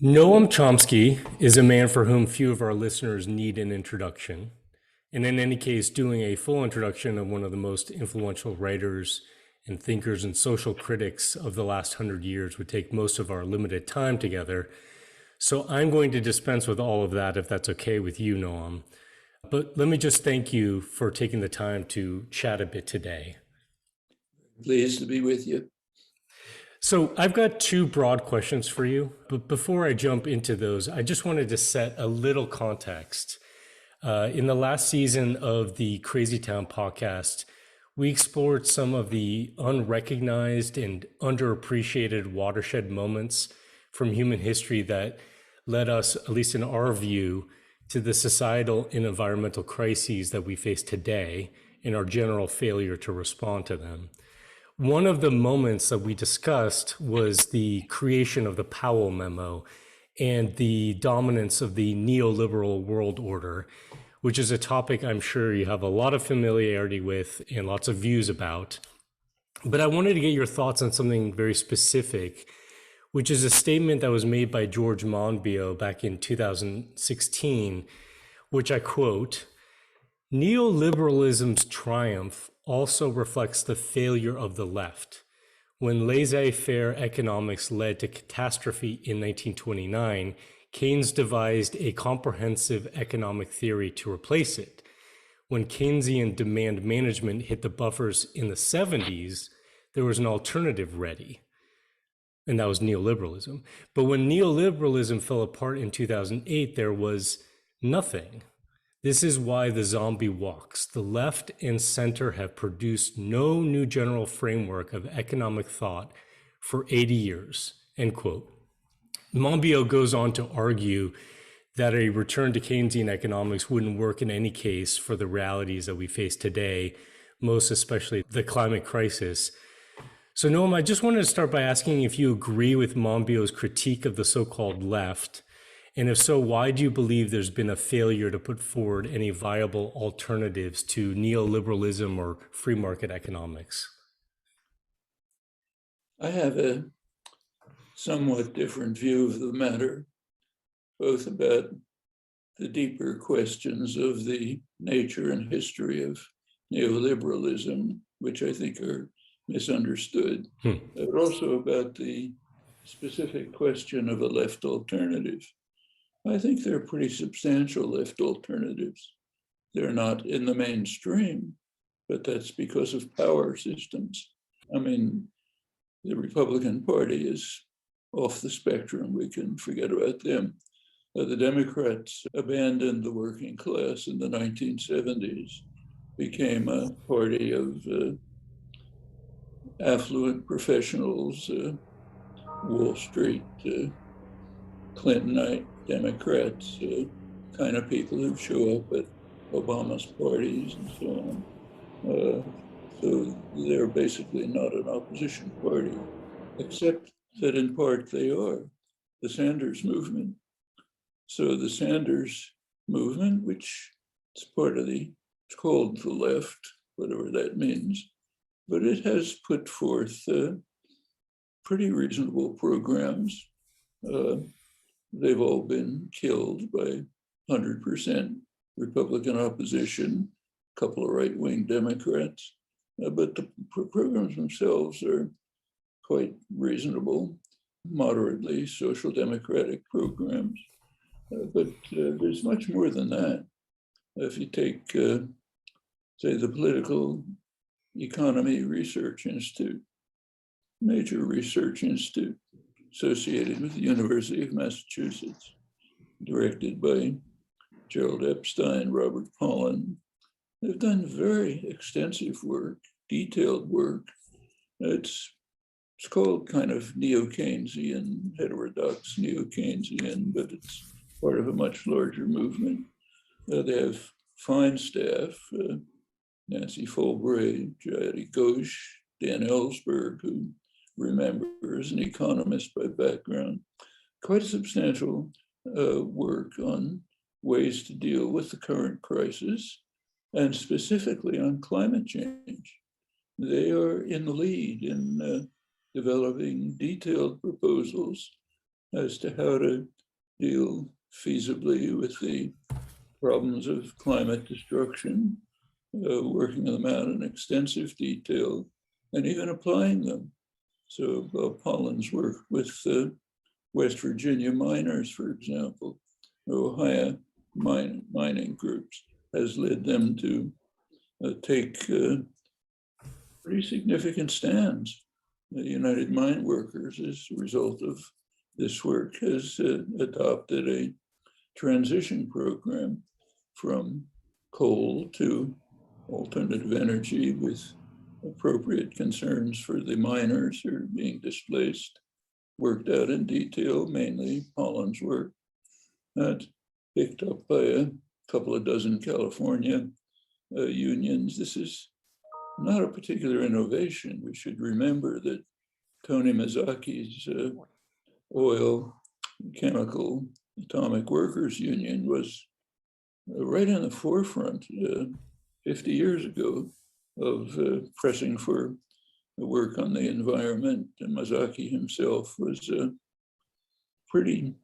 Noam Chomsky is a man for whom few of our listeners need an introduction. And in any case, doing a full introduction of one of the most influential writers and thinkers and social critics of the last 100 years would take most of our limited time together. So I'm going to dispense with all of that if that's okay with you, Noam. But let me just thank you for taking the time to chat a bit today. Pleased to be with you. So I've got two broad questions for you, but before I jump into those, I just wanted to set a little context. In the last season of the Crazy Town podcast, we explored some of the unrecognized and underappreciated watershed moments from human history that led us, at least in our view, to the societal and environmental crises that we face today and our general failure to respond to them. One of the moments that we discussed was the creation of the Powell Memo and the dominance of the neoliberal world order, which is a topic I'm sure you have a lot of familiarity with and lots of views about. But I wanted to get your thoughts on something very specific, which is a statement that was made by George Monbiot back in 2016, which I quote, "Neoliberalism's triumph also reflects the failure of the left. When laissez-faire economics led to catastrophe in 1929, Keynes devised a comprehensive economic theory to replace it. When Keynesian demand management hit the buffers in the 70s, there was an alternative ready, and that was neoliberalism. But when neoliberalism fell apart in 2008, there was nothing. This is why the zombie walks. The left and center have produced no new general framework of economic thought for 80 years, end quote." Monbiot goes on to argue that a return to Keynesian economics wouldn't work in any case for the realities that we face today, most especially the climate crisis. So Noam, I just wanted to start by asking if you agree with Monbiot's critique of the so-called left. And if so, why do you believe there's been a failure to put forward any viable alternatives to neoliberalism or free market economics? I have a somewhat different view of the matter, both about the deeper questions of the nature and history of neoliberalism, which I think are misunderstood, but also about the specific question of a left alternative. I think there are pretty substantial left alternatives. They're not in the mainstream, but that's because of power systems. I mean, the Republican Party is off the spectrum. We can forget about them. The Democrats abandoned the working class in the 1970s, became a party of affluent professionals, Wall Street, Clintonite Democrats, kind of people who show up at Obama's parties and so on. So they're basically not an opposition party, except that in part they are the Sanders movement. So the Sanders movement, which is part of it's called the left, whatever that means, but it has put forth pretty reasonable programs. They've all been killed by 100% Republican opposition, a couple of right-wing Democrats, but the programs themselves are quite reasonable, moderately social democratic programs. But there's much more than that. If you take, say, the Political Economy Research Institute, major research institute associated with the University of Massachusetts, directed by Gerald Epstein, Robert Pollin. They've done very extensive work, detailed work. It's called kind of neo-Keynesian, heterodox neo-Keynesian, but it's part of a much larger movement. They have fine staff, Nancy Fulbright, Jayati Ghosh, Dan Ellsberg, who remember is an economist by background. Quite substantial work on ways to deal with the current crisis, and specifically on climate change. They are in the lead in developing detailed proposals as to how to deal feasibly with the problems of climate destruction, working them out in extensive detail, and even applying them. So Pollan's work with West Virginia miners, for example, Ohio mining groups, has led them to take pretty significant stands. The United Mine Workers, as a result of this work, has adopted a transition program from coal to alternative energy with appropriate concerns for the miners who are being displaced, worked out in detail, mainly Pollan's work, that picked up by a couple of dozen California unions. This is not a particular innovation. We should remember that Tony Mazaki's oil, chemical, atomic workers union was right in the forefront 50 years ago of pressing for the work on the environment. And Mazaki himself was a pretty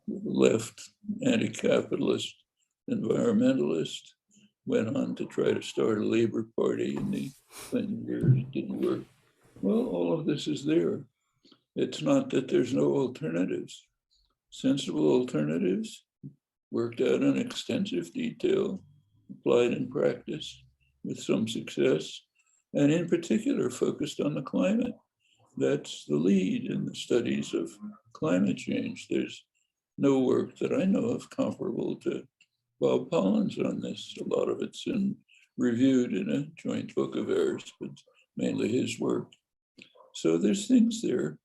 left, anti-capitalist, environmentalist, went on to try to start a Labor Party in the Clinton years, didn't work. Well, all of this is there. It's not that there's no alternatives. Sensible alternatives, worked out in extensive detail, applied in practice with some success, and in particular focused on the climate. That's the lead in the studies of climate change. There's no work that I know of comparable to Bob Pollan's on this. A lot of it's reviewed in a joint book of ours, but mainly his work. So there's things there.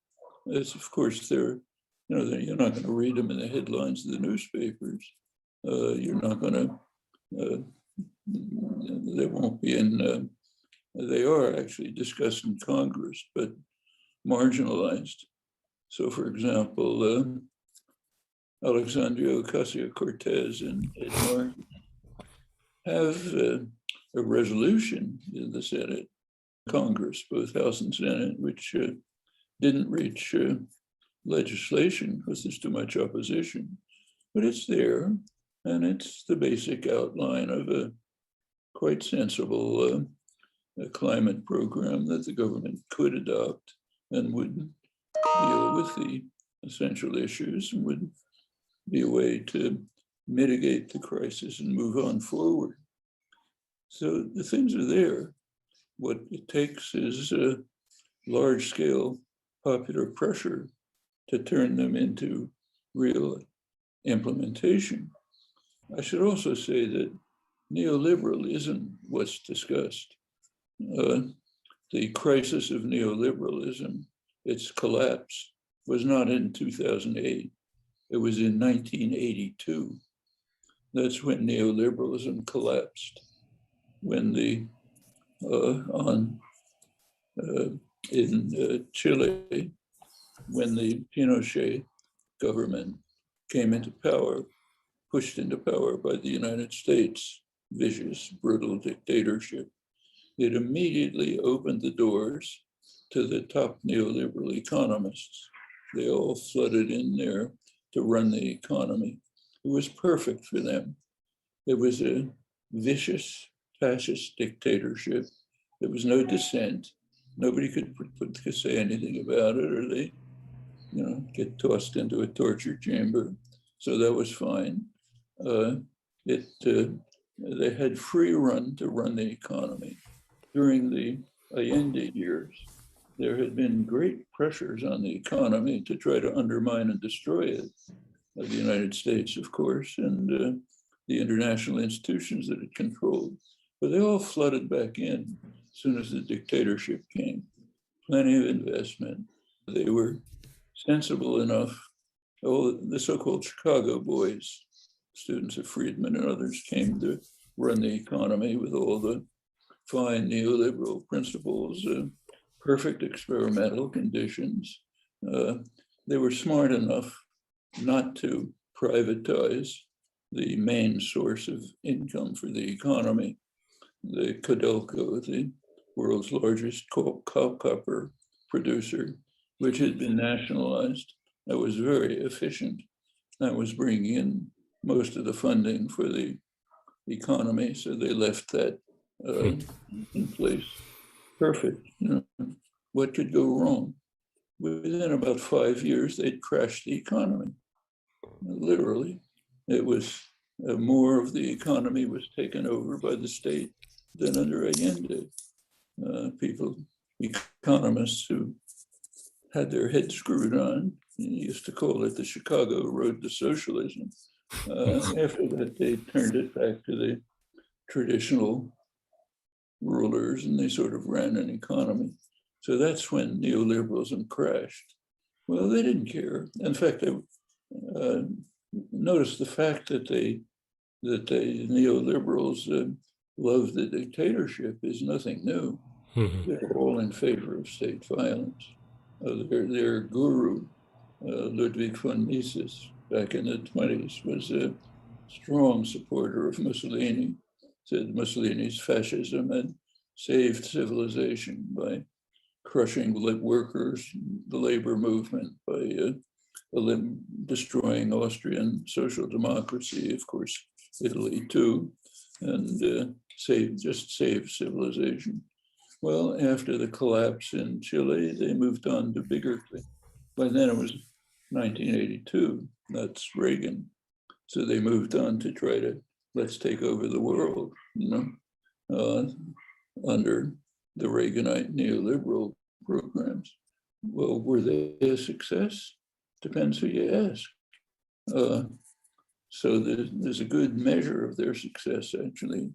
As of course, you're not going to read them in the headlines of the newspapers. You're not going to, they won't be in, they are actually discussed in Congress, but marginalized. So for example, Alexandria Ocasio-Cortez and Ed Markey have a resolution in the Senate, Congress, both House and Senate, which didn't reach legislation because there's too much opposition, but it's there, and it's the basic outline of a quite sensible climate program that the government could adopt and would deal with the essential issues and would be a way to mitigate the crisis and move on forward. So the things are there. What it takes is a large-scale popular pressure to turn them into real implementation. I should also say that neoliberal isn't what's discussed. The crisis of neoliberalism, its collapse, was not in 2008. It was in 1982. That's when neoliberalism collapsed. When in Chile, when the Pinochet government came into power, pushed into power by the United States, vicious, brutal dictatorship, it immediately opened the doors to the top neoliberal economists. They all flooded in there to run the economy. It was perfect for them. It was a vicious, fascist dictatorship. There was no dissent. Nobody could say anything about it, or they, get tossed into a torture chamber. So that was fine. They had free run to run the economy. During the Allende years, there had been great pressures on the economy to try to undermine and destroy it. The United States, of course, and the international institutions that it controlled. But they all flooded back in as soon as the dictatorship came. Plenty of investment. They were sensible enough. The so-called Chicago boys, students of Friedman and others, came to run the economy with all the fine neoliberal principles, perfect experimental conditions. They were smart enough not to privatize the main source of income for the economy. The Codelco, the world's largest copper producer, which had been nationalized, That was very efficient. That was bringing in most of the funding for the economy. So they left that in place. Perfect. What could go wrong? Within about 5 years, they'd crashed the economy. Literally, it was more of the economy was taken over by the state than under Allende. Economists who had their heads screwed on, used to call it the Chicago Road to Socialism. After that, they turned it back to the traditional rulers and they sort of ran an economy. So that's when neoliberalism crashed. Well, they didn't care. In fact, notice the fact that the neoliberals love the dictatorship is nothing new. They're all in favor of state violence. Their guru, Ludwig von Mises, back in the 1920s, was a strong supporter of Mussolini, said Mussolini's fascism had saved civilization by crushing workers, the labor movement, by destroying Austrian social democracy, of course, Italy too, and saved civilization. Well, after the collapse in Chile, they moved on to bigger things. By then it was 1982, that's Reagan. So they moved on to try to, let's take over the world, under the Reaganite neoliberal programs. Well, were they a success? Depends who you ask. So there's a good measure of their success, actually,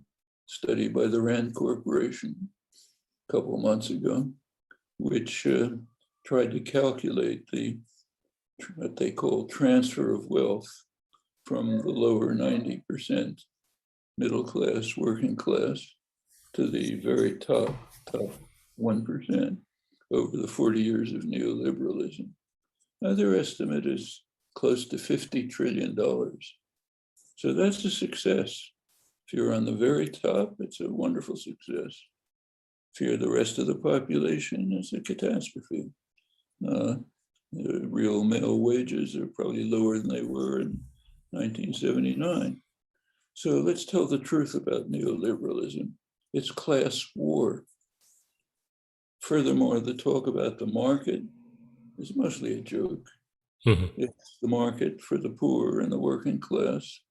studied by the Rand Corporation a couple of months ago, which tried to calculate what they call transfer of wealth from the lower 90% middle class, working class, to the very top 1% over the 40 years of neoliberalism. Now, their estimate is close to $50 trillion. So that's a success. If you're on the very top, it's a wonderful success. If you're the rest of the population, it's a catastrophe. The real male wages are probably lower than they were in 1979. So let's tell the truth about neoliberalism. It's class war. Furthermore, the talk about the market is mostly a joke. It's the market for the poor and the working class.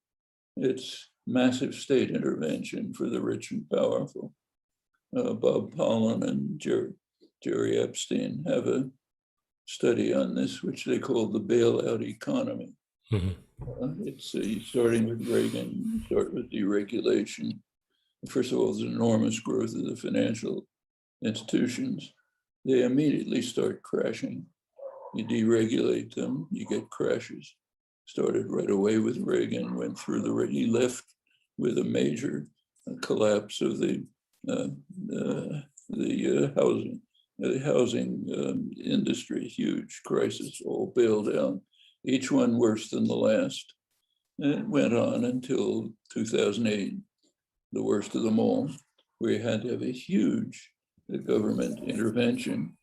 It's massive state intervention for the rich and powerful. Bob Pollan and Jerry Epstein have a study on this, which they call the bailout economy. It's starting with Reagan, start with deregulation. First of all, there's enormous growth of the financial institutions. They immediately start crashing. You deregulate them, you get crashes. Started right away with Reagan, went through he left with a major collapse of the housing industry, huge crisis, all bailed out, each one worse than the last. And it went on until 2008, the worst of them all, where you had to have a huge government intervention.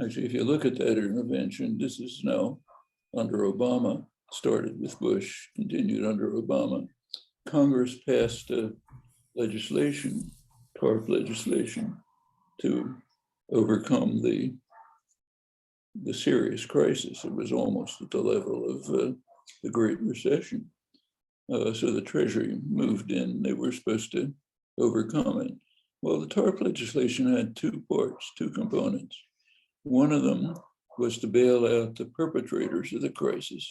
Actually, if you look at that intervention, this is now under Obama, started with Bush, continued under Obama. Congress passed legislation, TARP legislation, to overcome the serious crisis. It was almost at the level of the Great Recession. So the Treasury moved in, they were supposed to overcome it. Well, the TARP legislation had two parts, two components. One of them was to bail out the perpetrators of the crisis,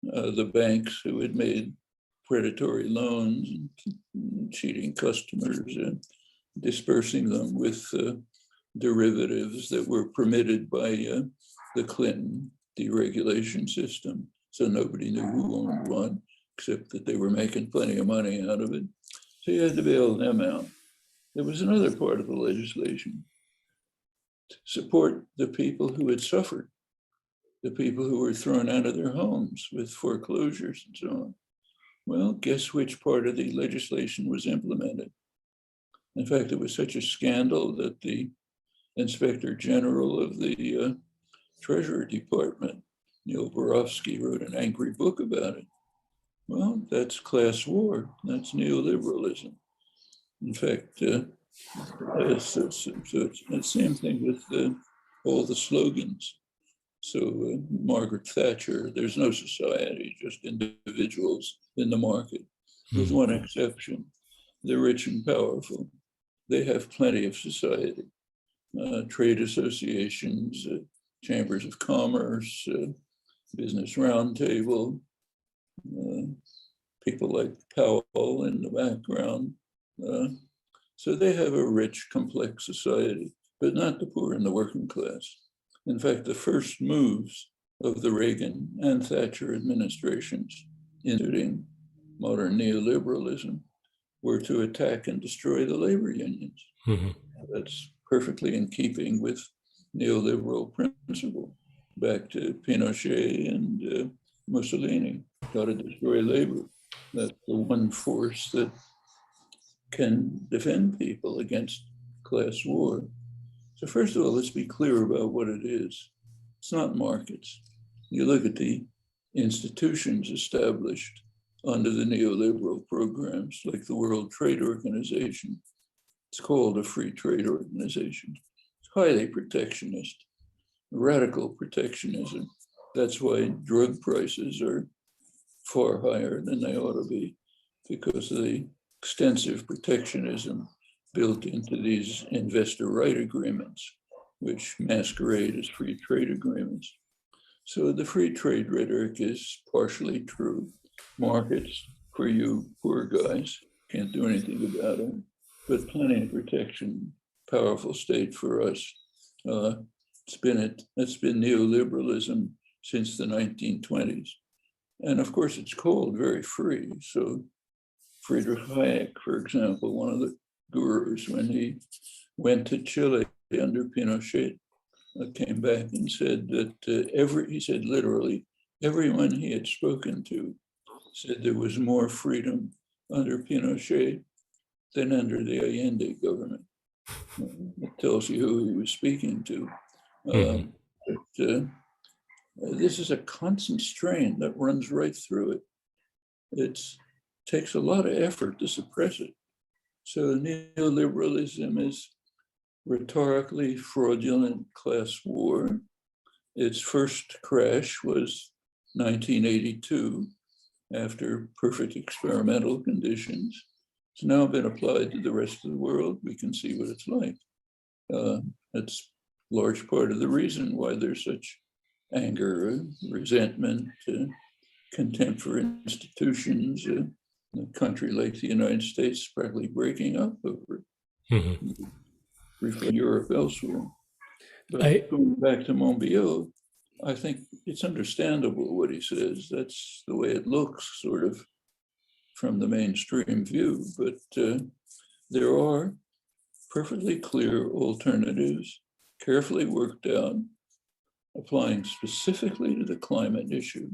the banks who had made predatory loans, and cheating customers, and dispersing them with derivatives that were permitted by the Clinton deregulation system. So nobody knew who owned one, except that they were making plenty of money out of it. So you had to bail them out. There was another part of the legislation to support the people who had suffered, the people who were thrown out of their homes with foreclosures and so on. Well, guess which part of the legislation was implemented? In fact, it was such a scandal that the Inspector General of the Treasury Department Neil Borofsky wrote an angry book about it. Well, that's class war. That's neoliberalism. In fact, so it's the same thing with all the slogans. So Margaret Thatcher, there's no society, just individuals in the market, with one exception, the rich and powerful. They have plenty of society, trade associations, chambers of commerce, business roundtable, people like Powell in the background. So they have a rich, complex society, but not the poor and the working class. In fact, the first moves of the Reagan and Thatcher administrations, including modern neoliberalism, were to attack and destroy the labor unions. Mm-hmm. That's perfectly in keeping with neoliberal principle. Back to Pinochet and Mussolini, got to destroy labor. That's the one force that can defend people against class war. So first of all, let's be clear about what it is. It's not markets. You look at the institutions established under the neoliberal programs, like the World Trade Organization. It's called a free trade organization. It's highly protectionist, radical protectionism. That's why drug prices are far higher than they ought to be, because of the extensive protectionism built into these investor right agreements, which masquerade as free trade agreements. So the free trade rhetoric is partially true. Markets for you poor guys, can't do anything about it, but plenty of protection, powerful state for us. It's been neoliberalism since the 1920s. And of course, it's called very free. So Friedrich Hayek, for example, one of the gurus, when he went to Chile under Pinochet, came back and said that he said literally, everyone he had spoken to said there was more freedom under Pinochet than under the Allende government. It tells you who he was speaking to. But this is a constant strain that runs right through it. It takes a lot of effort to suppress it. So neoliberalism is rhetorically fraudulent class war. Its first crash was 1982, after perfect experimental conditions. It's now been applied to the rest of the world. We can see what it's like. That's a large part of the reason why there's such anger, resentment, contempt for institutions. A country like the United States is practically breaking up over it. Europe elsewhere. But going back to Monbiot, I think it's understandable what he says. That's the way it looks, sort of, from the mainstream view. But there are perfectly clear alternatives, carefully worked out, applying specifically to the climate issue.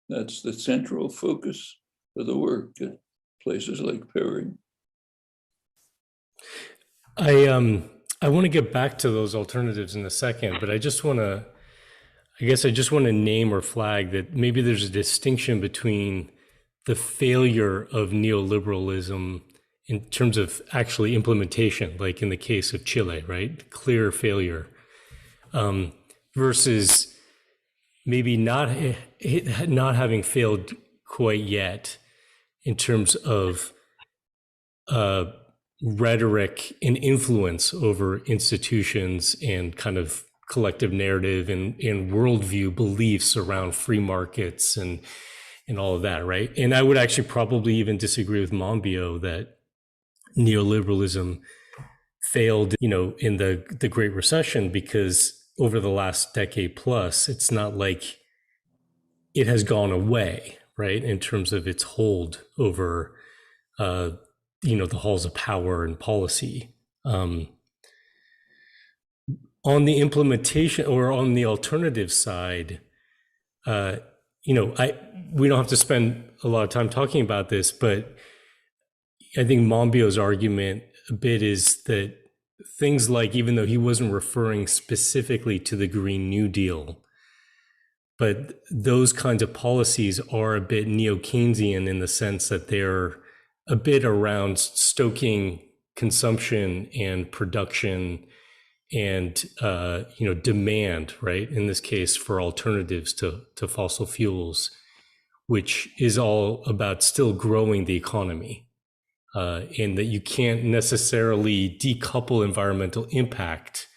That's the central focus of the work at places like Perry. I want to get back to those alternatives in a second, but I just want to name or flag that maybe there's a distinction between the failure of neoliberalism in terms of actually implementation, like in the case of Chile, right? Clear failure, versus maybe not having failed quite yet in terms of rhetoric and influence over institutions and kind of collective narrative and worldview beliefs around free markets and all of that, right? And I would actually probably even disagree with Monbiot that neoliberalism failed, in the Great Recession, because over the last decade plus, it's not like it has gone away, right? In terms of its hold over the halls of power and policy. On the implementation or on the alternative side, we don't have to spend a lot of time talking about this, but I think Monbiot's argument a bit is that things like, even though he wasn't referring specifically to the Green New Deal, But those kinds of policies are a bit neo-Keynesian in the sense that they're a bit around stoking consumption and production and demand, right? In this case, for alternatives to fossil fuels, which is all about still growing the economy, and that you can't necessarily decouple environmental impact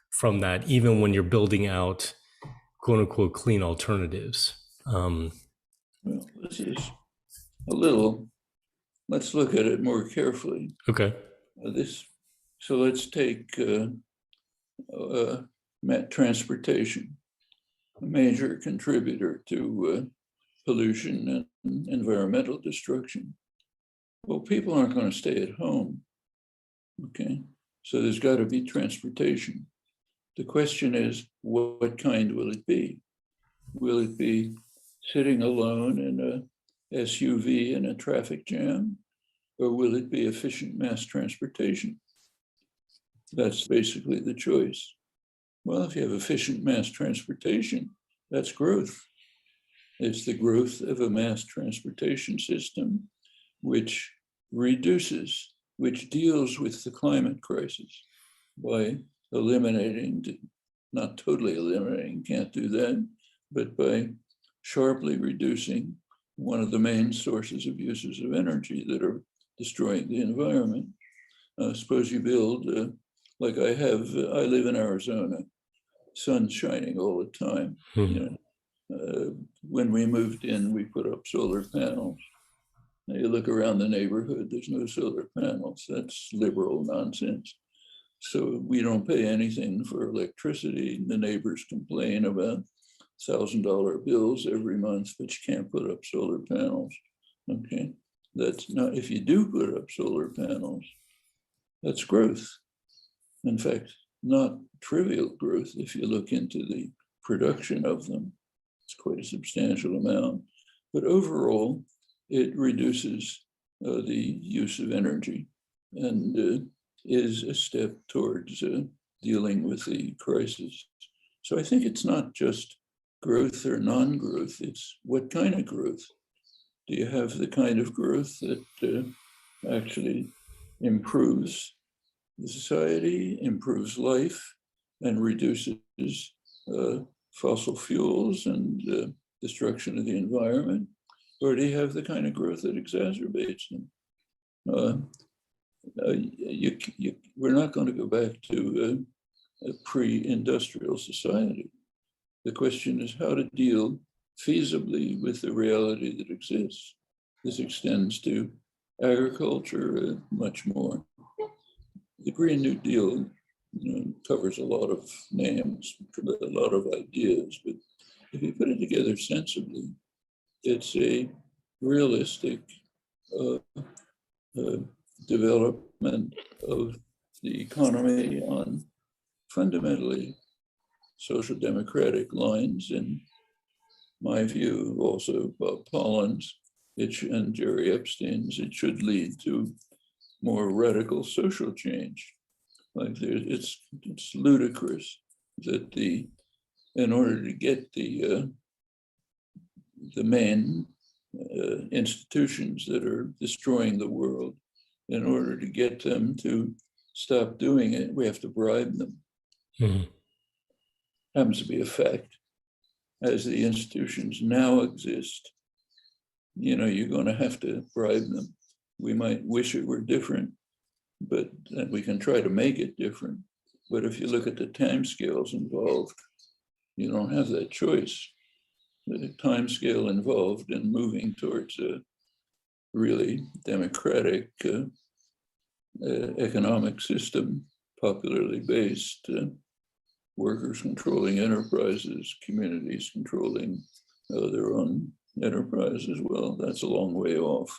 from that, even when you're building out "quote unquote" clean alternatives. Well, this is a little. Let's look at it more carefully. Okay. So let's take transportation, a major contributor to pollution and environmental destruction. Well, people aren't going to stay at home, okay? So there's got to be transportation. The question is, what kind will it be? Will it be sitting alone in a SUV in a traffic jam? Or will it be efficient mass transportation? That's basically the choice. Well, if you have efficient mass transportation, that's growth. It's the growth of a mass transportation system which reduces, which deals with the climate crisis by eliminating, not totally eliminating, can't do that, but by sharply reducing one of the main sources of uses of energy that are destroying the environment. Suppose you build, like I live in Arizona, sun's shining all the time. When we moved in, we put up solar panels. Now you look around the neighborhood, there's no solar panels. That's liberal nonsense. So we don't pay anything for electricity. The neighbors complain about $1,000 bills every month, but you can't put up solar panels. Okay, that's not, if you do put up solar panels, that's growth. In fact, not trivial growth if you look into the production of them. It's quite a substantial amount. But overall, it reduces the use of energy and is a step towards dealing with the crisis. So I think it's not just growth or non-growth, it's what kind of growth. Do you have the kind of growth that actually improves the society, improves life, and reduces fossil fuels and destruction of the environment? Or do you have the kind of growth that exacerbates them? We're not going to go back to a pre-industrial society. The question is how to deal feasibly with the reality that exists. This extends to agriculture much more. The Green New Deal covers a lot of names, a lot of ideas, but if you put it together sensibly, it's a realistic development of the economy on fundamentally social democratic lines. In my view, also Bob Pollan's and Jerry Epstein's, it should lead to more radical social change. Like it's ludicrous that in order to get the main institutions that are destroying the world, in order to get them to stop doing it, we have to bribe them. Mm-hmm. Happens to be a fact. As the institutions now exist, you're going to have to bribe them. We might wish it were different, but we can try to make it different. But if you look at the timescales involved, you don't have that choice. The timescale involved in moving towards a really democratic economic system, popularly based, workers controlling enterprises, communities controlling their own enterprise as well. That's a long way off.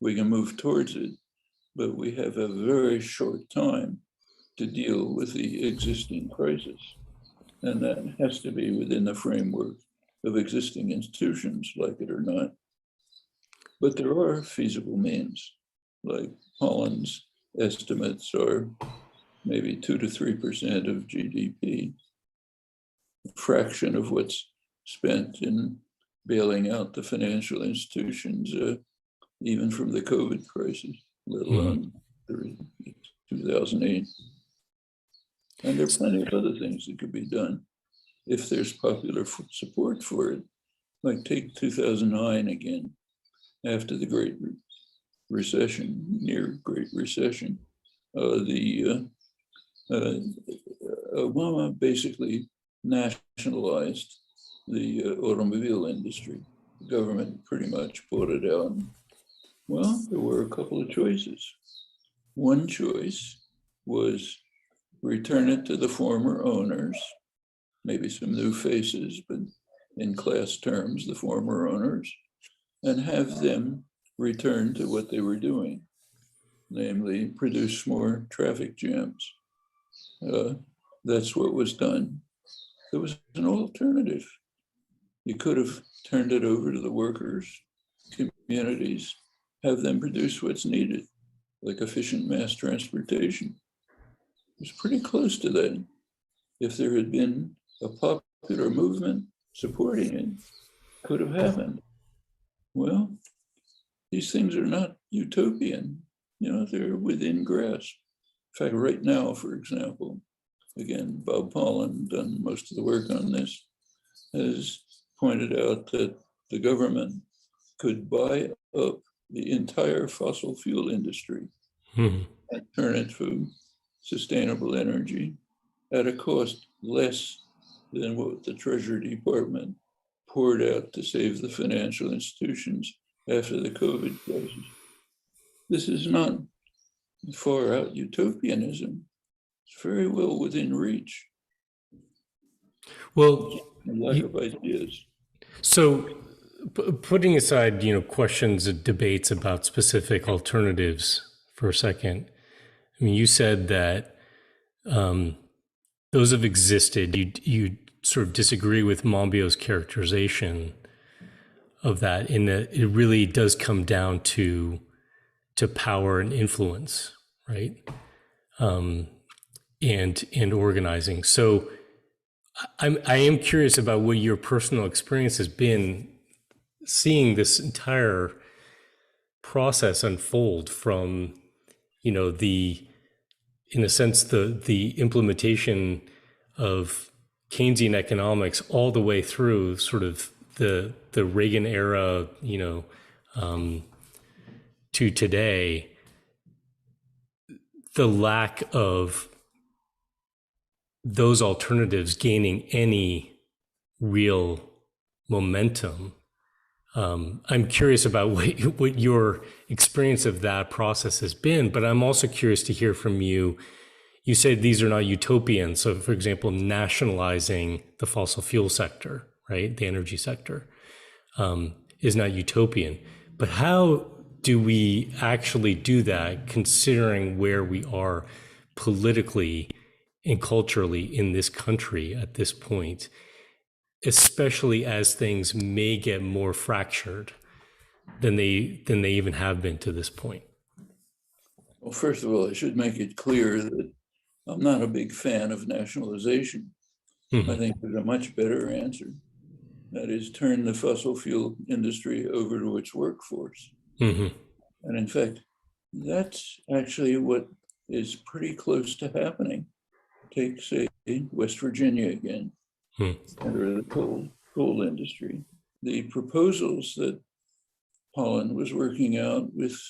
We can move towards it, but we have a very short time to deal with the existing crisis. And that has to be within the framework of existing institutions, like it or not. But there are feasible means, like Pollan's estimates are maybe 2 to 3% of GDP, a fraction of what's spent in bailing out the financial institutions, even from the COVID crisis, let alone 2008. And there are plenty of other things that could be done if there's popular support for it. Like take 2009 again, after the Great Recession, near Great Recession. Obama basically nationalized the automobile industry. The government pretty much bought it out. Well, there were a couple of choices. One choice was return it to the former owners, maybe some new faces, but in class terms, the former owners, and have them return to what they were doing, namely produce more traffic jams. That's what was done. There was an alternative. You could have turned it over to the workers, communities, have them produce what's needed, like efficient mass transportation. It was pretty close to that. If there had been a popular movement supporting it, could have happened. Well, these things are not utopian. They're within grasp. In fact, right now, for example, again, Bob Pollan, done most of the work on this, has pointed out that the government could buy up the entire fossil fuel industry and turn it to sustainable energy at a cost less than what the Treasury Department poured out to save the financial institutions after the COVID crisis. This is not far out utopianism. It's very well within reach. Well, a lack of ideas. So putting aside, questions and debates about specific alternatives for a second, I mean, you said that those have existed. You sort of disagree with Monbiot's characterization of that, in that it really does come down to power and influence, right? And organizing. So I am curious about what your personal experience has been seeing this entire process unfold from, in a sense, the implementation of Keynesian economics all the way through sort of the Reagan era, to today. The lack of those alternatives gaining any real momentum. I'm curious about what your experience of that process has been, but I'm also curious to hear from you. You said these are not utopian. So, for example, nationalizing the fossil fuel sector, right, the energy sector, is not utopian. But how do we actually do that, considering where we are politically and culturally in this country at this point, especially as things may get more fractured than they even have been to this point? Well, first of all, I should make it clear that I'm not a big fan of nationalization. I think there's a much better answer. That is, turn the fossil fuel industry over to its workforce. And in fact, that's actually what is pretty close to happening. Take, say, West Virginia again, under the coal industry. The proposals that Pollan was working out with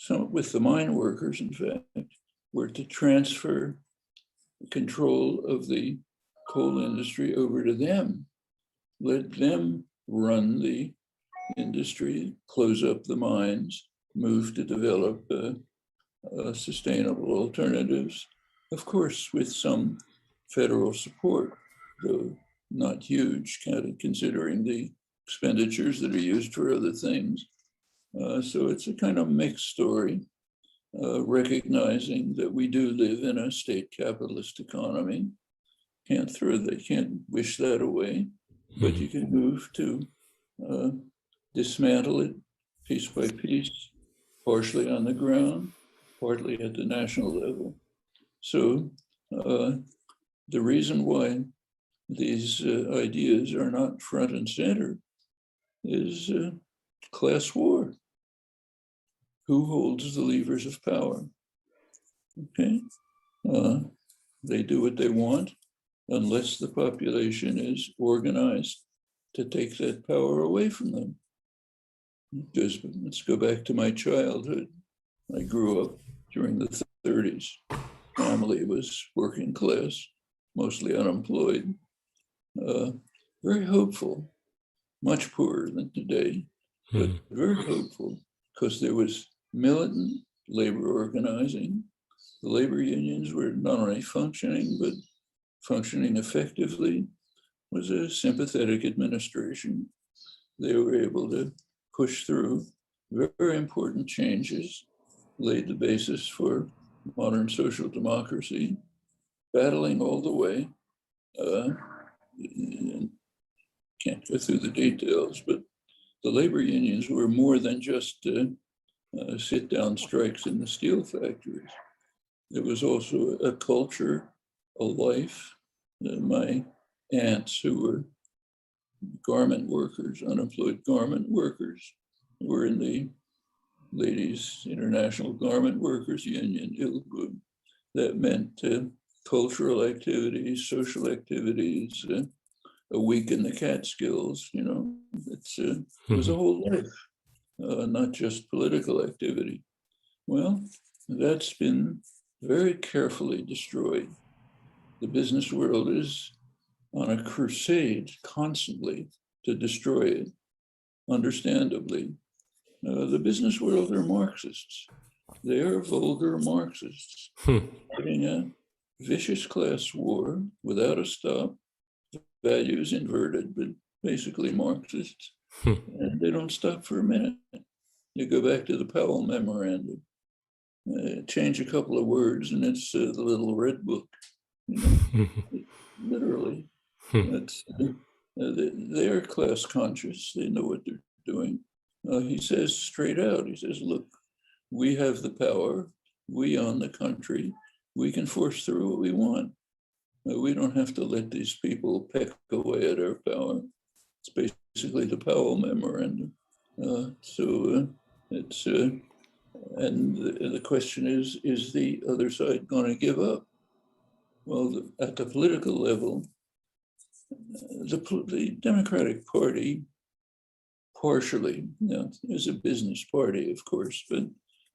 the mine workers, in fact, were to transfer control of the coal industry over to them. Let them run the industry, close up the mines, move to develop sustainable alternatives, of course, with some federal support, though not huge, kind of considering the expenditures that are used for other things. So it's a kind of mixed story, recognizing that we do live in a state capitalist economy. Can't wish that away, but you can move to dismantle it piece by piece, partially on the ground, partly at the national level. So the reason why these ideas are not front and center is class war. Who holds the levers of power? Okay, they do what they want unless the population is organized to take that power away from them. Because let's go back to my childhood. I grew up during the 30s. Family was working class, mostly unemployed, very hopeful, much poorer than today, but very hopeful because there was militant labor organizing. The labor unions were not only functioning, but functioning effectively. It was a sympathetic administration. They were able to push through very important changes, laid the basis for modern social democracy, battling all the way. Can't go through the details, but the labor unions were more than just sit-down strikes in the steel factories. It was also a culture, a life. My aunts, who were garment workers, unemployed garment workers, were in the Ladies International Garment Workers Union, ILGU. That meant cultural activities, social activities, a week in the Catskills, you know, it was a whole life, not just political activity. Well, that's been very carefully destroyed. The business world is on a crusade constantly to destroy it, understandably. The business world are Marxists. They are vulgar Marxists, fighting a vicious class war without a stop, values inverted, but basically Marxists. And they don't stop for a minute. You go back to the Powell Memorandum, change a couple of words, and it's the little red book. You know, literally. They are class conscious. They know what they're doing. He says straight out, he says, look, we have the power. We own the country. We can force through what we want. We don't have to let these people peck away at our power. It's basically the Powell Memorandum. And the question is the other side going to give up? Well, at the political level, the Democratic Party partially, is a business party, of course, but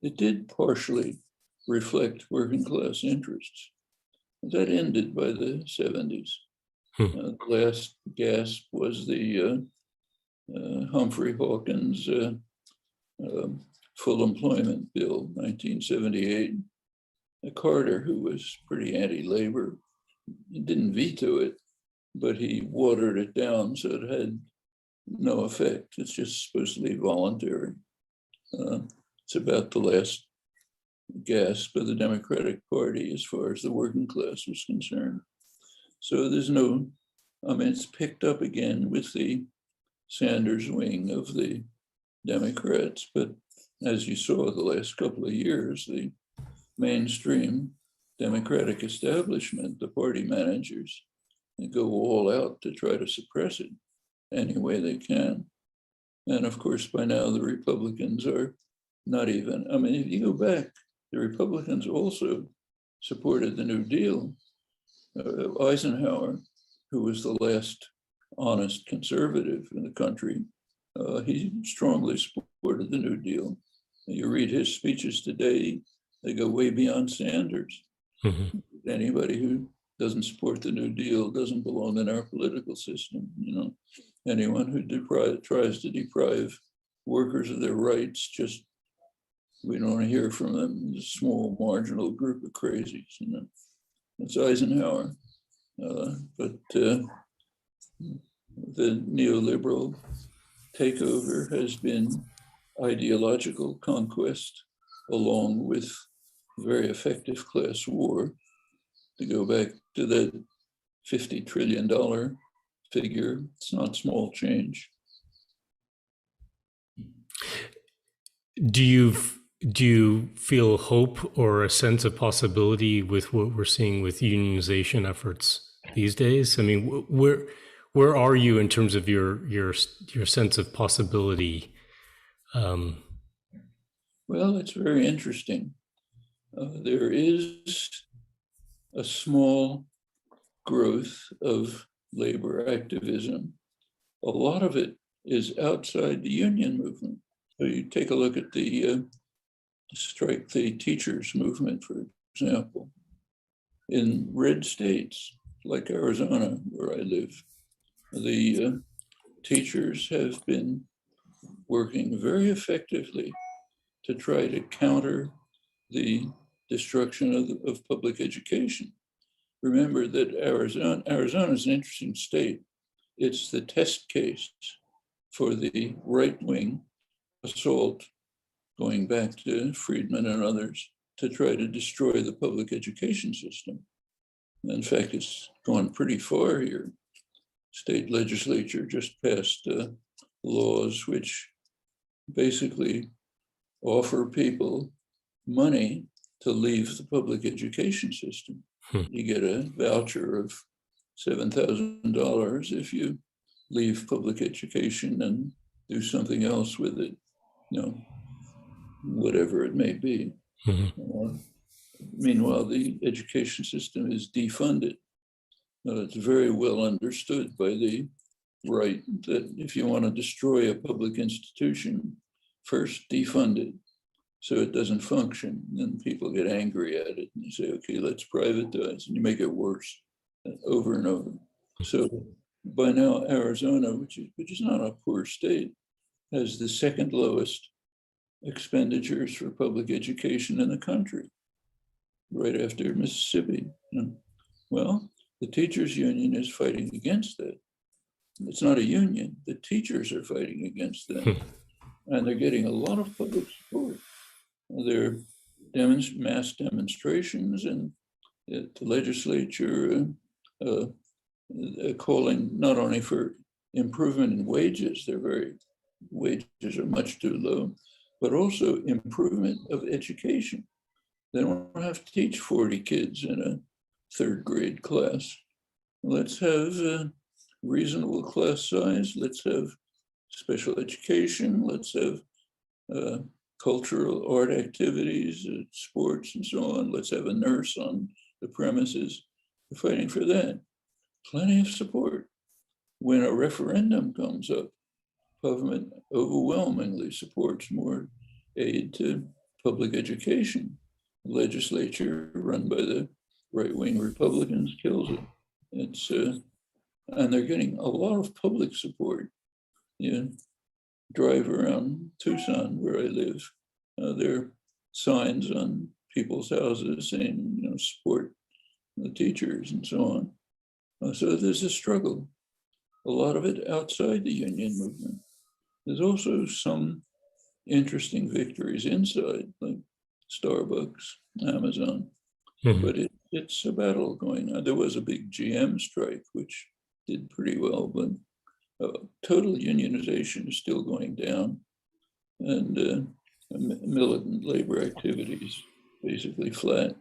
it did partially reflect working class interests. That ended by the 70s. The last gasp was the Humphrey Hawkins full employment bill, 1978. Carter, who was pretty anti-labor, he didn't veto it, but he watered it down so it had no effect. It's just supposed to be voluntary. It's about the last gasp of the Democratic Party as far as the working class was concerned. So there's no, it's picked up again with the Sanders wing of the Democrats, but as you saw the last couple of years, the mainstream Democratic establishment, the party managers, they go all out to try to suppress it any way they can. And of course, by now the Republicans are not even, if you go back, the Republicans also supported the New Deal. Eisenhower, who was the last honest conservative in the country, he strongly supported the New Deal. You read his speeches today, they go way beyond Sanders. Anybody who doesn't support the New Deal doesn't belong in our political system. Anyone who tries to deprive workers of their rights, just we don't hear from them. It's a small marginal group of crazies. That's Eisenhower. But the neoliberal takeover has been ideological conquest along with very effective class war. To go back to that $50 trillion figure, it's not small change. Do you feel hope or a sense of possibility with what we're seeing with unionization efforts? these days? I mean, where are you in terms of your sense of possibility? Well, it's very interesting. There is a small growth of labor activism. A lot of it is outside the union movement. So you take a look at the strike the teachers movement, for example, in red states like Arizona, where I live. The teachers have been working very effectively to try to counter the destruction of public education. Remember that Arizona is an interesting state. It's the test case for the right-wing assault, going back to Friedman and others, to try to destroy the public education system. In fact, it's gone pretty far here. State legislature just passed laws which basically offer people money to leave the public education system. You get a voucher of $7,000 if you leave public education and do something else with it, whatever it may be. Meanwhile, the education system is defunded. It's very well understood by the right that if you want to destroy a public institution, first defund it so it doesn't function. Then people get angry at it and you say, okay, let's privatize, and you make it worse over and over. So by now, Arizona, which is not a poor state, has the second lowest expenditures for public education in the country, right after Mississippi. Well, the teachers union is fighting against that. It's not a union, the teachers are fighting against that. And they're getting a lot of public support. There are mass demonstrations, and the legislature calling not only for improvement in wages, wages are much too low, but also improvement of education. They don't have to teach 40 kids in a third grade class. Let's have a reasonable class size. Let's have special education. Let's have cultural art activities, sports, and so on. Let's have a nurse on the premises. We're fighting for that. Plenty of support. When a referendum comes up, government overwhelmingly supports more aid to public education. The legislature run by the right-wing Republicans kills it. And they're getting a lot of public support. Drive around Tucson, where I live. There are signs on people's houses saying, support the teachers and so on. So there's a struggle, a lot of it outside the union movement. There's also some interesting victories inside, like Starbucks, Amazon, but it's a battle going on. There was a big GM strike, which did pretty well, but total unionization is still going down, and militant labor activities basically flat.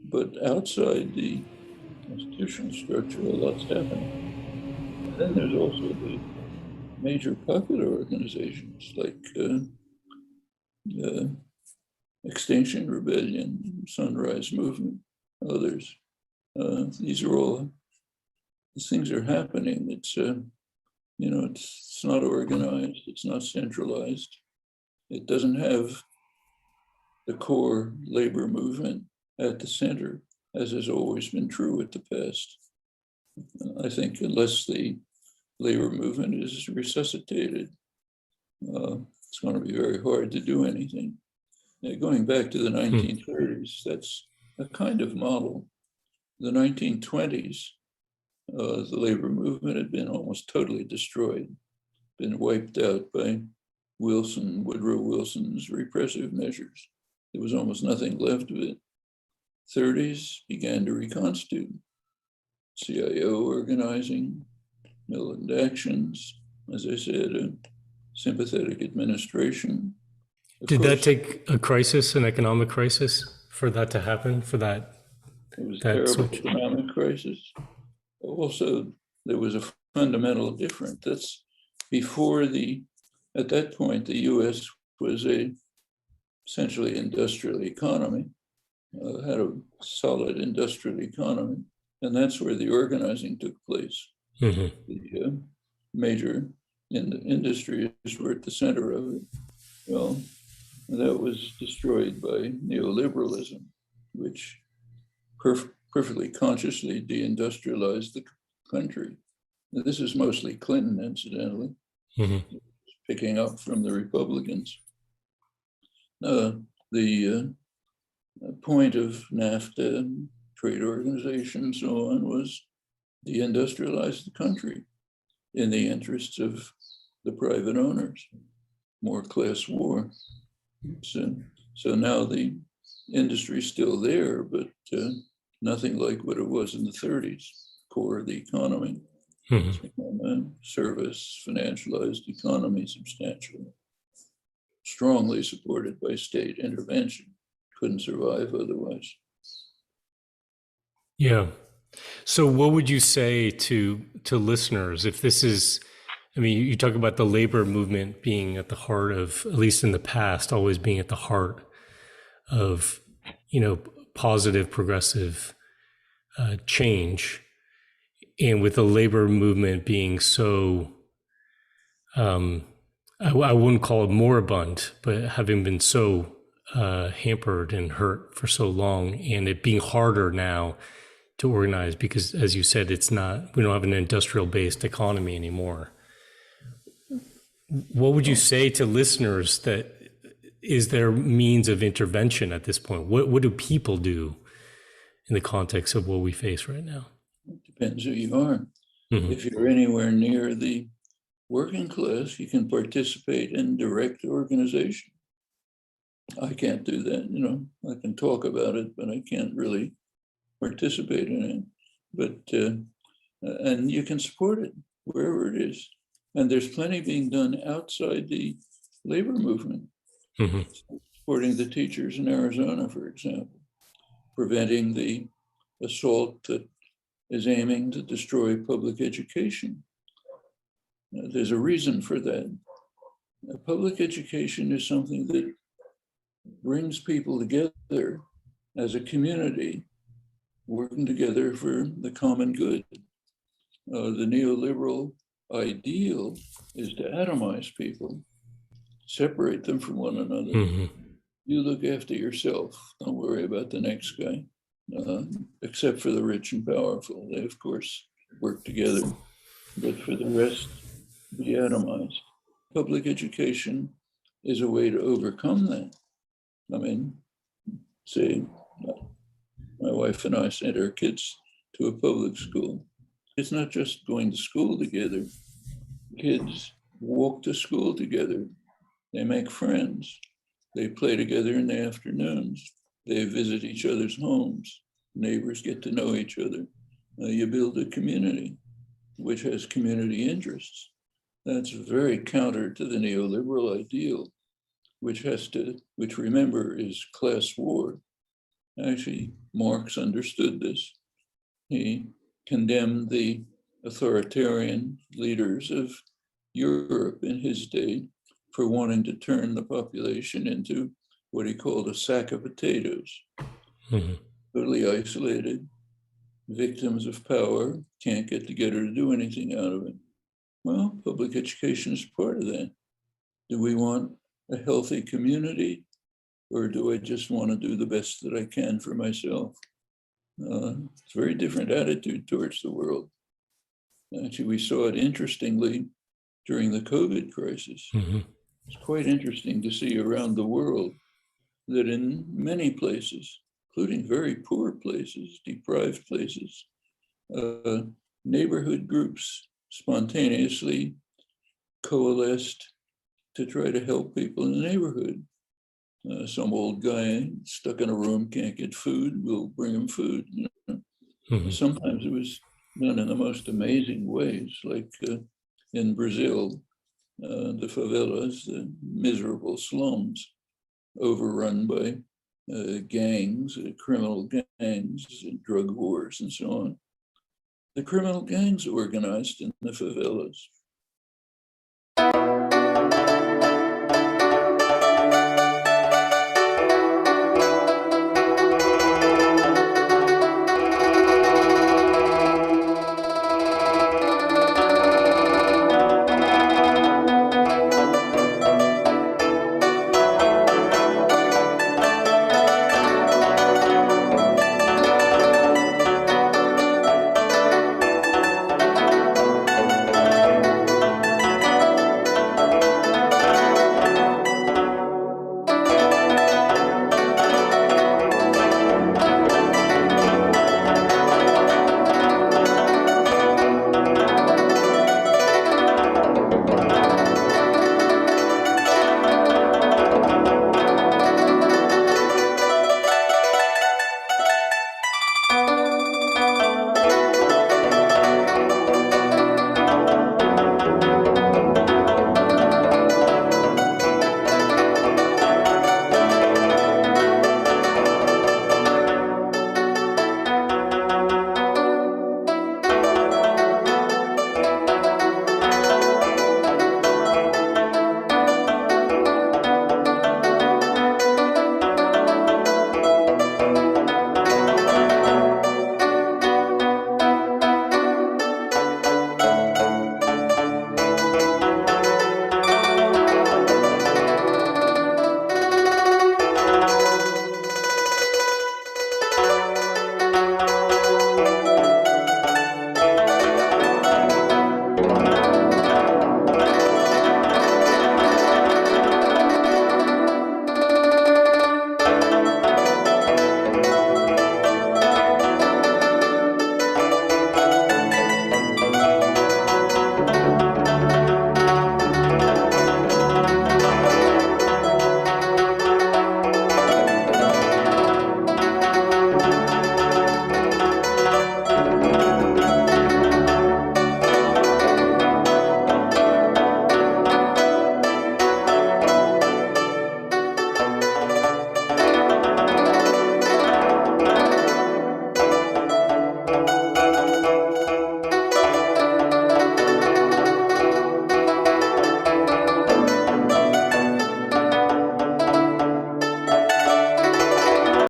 But outside the institutional structure, a lot's happening. And then there's also the major popular organizations like Extinction Rebellion, Sunrise Movement, others. These things are happening. It's not organized, it's not centralized. It doesn't have the core labor movement at the center, as has always been true at the past. I think unless the labor movement is resuscitated, it's going to be very hard to do anything. Now, going back to the 1930s, that's a kind of model. The 1920s, the labor movement had been almost totally destroyed, been wiped out by Woodrow Wilson's repressive measures. There was almost nothing left of it. 30s began to reconstitute. CIO organizing, militant actions, as I said, a sympathetic administration. Did that take a crisis, an economic crisis, for that to happen, for that? It was a terrible economic crisis. Also, there was a fundamental difference. That's before at that point, the US was a essentially industrial economy, had a solid industrial economy, and that's where the organizing took place. Mm-hmm. The major industries were at the center of it. Well, that was destroyed by neoliberalism, which perfectly consciously deindustrialized the country. Now, this is mostly Clinton, incidentally, Mm-hmm. picking up from the Republicans. The point of NAFTA and trade organization and so on was deindustrialize the country in the interests of the private owners, more class war. So now the industry is still there, but nothing like what it was in the 30s, core of the economy. Mm-hmm. It's become a service, financialized economy substantially, strongly supported by state intervention. Couldn't survive otherwise. Yeah. So what would you say to listeners if this is, I mean, you talk about the labor movement being at the heart of, at least in the past, always being at the heart of, positive, progressive change. And with the labor movement being so, I wouldn't call it moribund, but having been so hampered and hurt for so long, and it being harder now to organize because, as you said, we don't have an industrial based economy anymore. What would you say to listeners that is there means of intervention at this point? What do people do in the context of what we face right now? It depends who you are. Mm-hmm. If you're anywhere near the working class, you can participate in direct organization. I can't do that, I can talk about it, but I can't really participate in it. But and you can support it wherever it is. And there's plenty being done outside the labor movement, Mm-hmm. supporting the teachers in Arizona, for example, preventing the assault that is aiming to destroy public education. There's a reason for that. Public education is something that brings people together as a community, working together for the common good. The neoliberal ideal is to atomize people, separate them from one another. Mm-hmm. You look after yourself. Don't worry about the next guy, except for the rich and powerful. They, of course, work together. But for the rest, be atomized. Public education is a way to overcome that. I mean, say, my wife and I sent our kids to a public school. It's not just going to school together. Kids walk to school together. They make friends. They play together in the afternoons. They visit each other's homes. Neighbors get to know each other. You build a community which has community interests. That's very counter to the neoliberal ideal, which remember is class war. Actually, Marx understood this. He condemned the authoritarian leaders of Europe in his day for wanting to turn the population into what he called a sack of potatoes, Mm-hmm. totally isolated, victims of power, can't get together to do anything out of it. Well, public education is part of that. Do we want a healthy community, or do I just want to do the best that I can for myself? It's a very different attitude towards the world. Actually, we saw it interestingly during the COVID crisis. Mm-hmm. It's quite interesting to see around the world that in many places, including very poor places, deprived places, neighborhood groups spontaneously coalesced to try to help people in the neighborhood. Some old guy stuck in a room can't get food, we'll bring him food. Mm-hmm. Sometimes it was done in the most amazing ways, like in Brazil, the favelas, the miserable slums, overrun by gangs, criminal gangs, drug wars, and so on. The criminal gangs organized in the favelas.